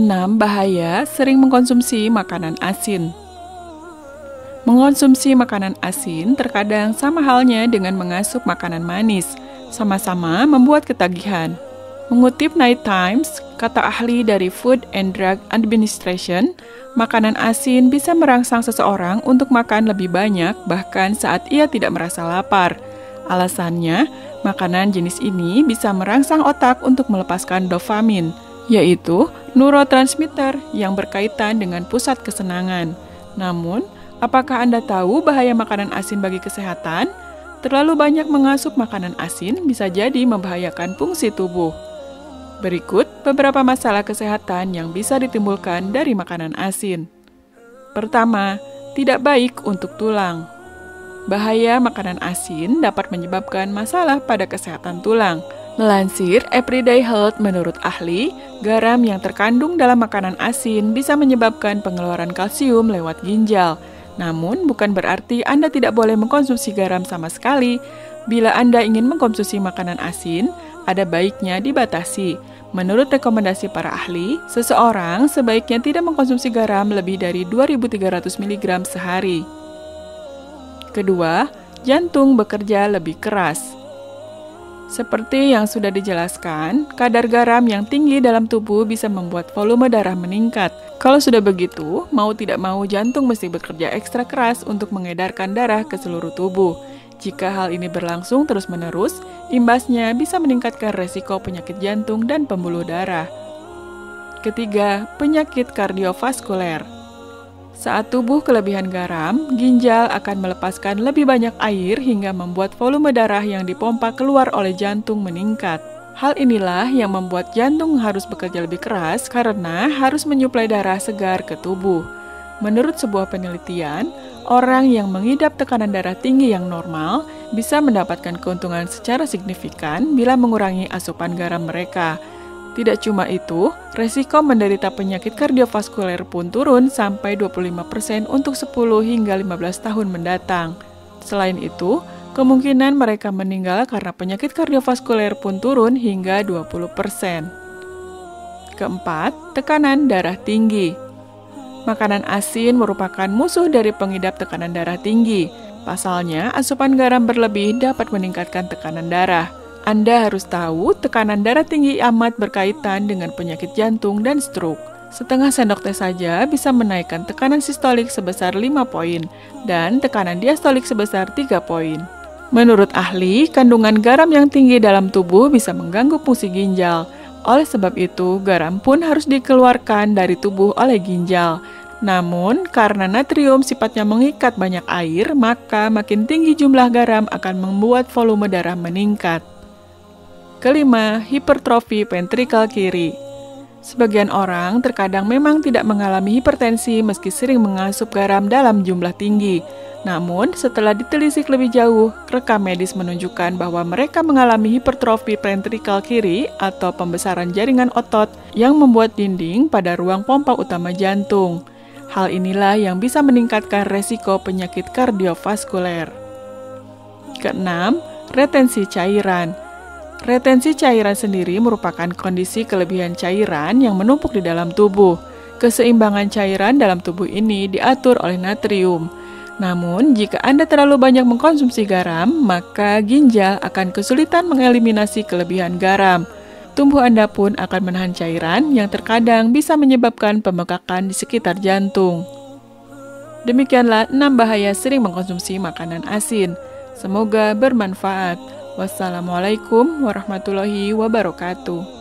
Keenam, bahaya sering mengkonsumsi makanan asin. Mengonsumsi makanan asin terkadang sama halnya dengan mengasup makanan manis, sama-sama membuat ketagihan. Mengutip Night Times, kata ahli dari Food and Drug Administration, makanan asin bisa merangsang seseorang untuk makan lebih banyak bahkan saat ia tidak merasa lapar. Alasannya, makanan jenis ini bisa merangsang otak untuk melepaskan dopamin, yaitu neurotransmitter yang berkaitan dengan pusat kesenangan. Namun, apakah Anda tahu bahaya makanan asin bagi kesehatan? Terlalu banyak mengasup makanan asin bisa jadi membahayakan fungsi tubuh. Berikut beberapa masalah kesehatan yang bisa ditimbulkan dari makanan asin. Pertama, tidak baik untuk tulang. Bahaya makanan asin dapat menyebabkan masalah pada kesehatan tulang. Melansir Everyday Health, menurut ahli, garam yang terkandung dalam makanan asin bisa menyebabkan pengeluaran kalsium lewat ginjal. Namun, bukan berarti Anda tidak boleh mengkonsumsi garam sama sekali. Bila Anda ingin mengkonsumsi makanan asin, ada baiknya dibatasi. Menurut rekomendasi para ahli, seseorang sebaiknya tidak mengkonsumsi garam lebih dari 2.300 mg sehari. Kedua, jantung bekerja lebih keras. Seperti yang sudah dijelaskan, kadar garam yang tinggi dalam tubuh bisa membuat volume darah meningkat. Kalau sudah begitu, mau tidak mau jantung mesti bekerja ekstra keras untuk mengedarkan darah ke seluruh tubuh. Jika hal ini berlangsung terus-menerus, imbasnya bisa meningkatkan resiko penyakit jantung dan pembuluh darah. Ketiga, penyakit kardiovaskuler. Saat tubuh kelebihan garam, ginjal akan melepaskan lebih banyak air hingga membuat volume darah yang dipompa keluar oleh jantung meningkat. Hal inilah yang membuat jantung harus bekerja lebih keras karena harus menyuplai darah segar ke tubuh. Menurut sebuah penelitian, orang yang mengidap tekanan darah tinggi yang normal bisa mendapatkan keuntungan secara signifikan bila mengurangi asupan garam mereka. Tidak cuma itu, resiko menderita penyakit kardiovaskuler pun turun sampai 25% untuk 10 hingga 15 tahun mendatang. Selain itu, kemungkinan mereka meninggal karena penyakit kardiovaskuler pun turun hingga 20%. Keempat, tekanan darah tinggi. Makanan asin merupakan musuh dari pengidap tekanan darah tinggi. Pasalnya, asupan garam berlebih dapat meningkatkan tekanan darah. Anda harus tahu, tekanan darah tinggi amat berkaitan dengan penyakit jantung dan stroke. Setengah sendok teh saja bisa menaikkan tekanan sistolik sebesar 5 poin dan tekanan diastolik sebesar 3 poin. Menurut ahli, kandungan garam yang tinggi dalam tubuh bisa mengganggu fungsi ginjal. Oleh sebab itu, garam pun harus dikeluarkan dari tubuh oleh ginjal. Namun, karena natrium sifatnya mengikat banyak air, maka makin tinggi jumlah garam akan membuat volume darah meningkat. Kelima, hipertrofi ventrikel kiri. Sebagian orang terkadang memang tidak mengalami hipertensi meski sering mengasup garam dalam jumlah tinggi. Namun, setelah ditelisik lebih jauh, rekam medis menunjukkan bahwa mereka mengalami hipertrofi ventrikel kiri atau pembesaran jaringan otot yang membuat dinding pada ruang pompa utama jantung. Hal inilah yang bisa meningkatkan resiko penyakit kardiovaskuler. Keenam, retensi cairan. Retensi cairan sendiri merupakan kondisi kelebihan cairan yang menumpuk di dalam tubuh. Keseimbangan cairan dalam tubuh ini diatur oleh natrium. Namun, jika Anda terlalu banyak mengkonsumsi garam, maka ginjal akan kesulitan mengeliminasi kelebihan garam. Tubuh Anda pun akan menahan cairan yang terkadang bisa menyebabkan pembengkakan di sekitar jantung. Demikianlah 6 bahaya sering mengkonsumsi makanan asin. Semoga bermanfaat. Wassalamualaikum warahmatullahi wabarakatuh.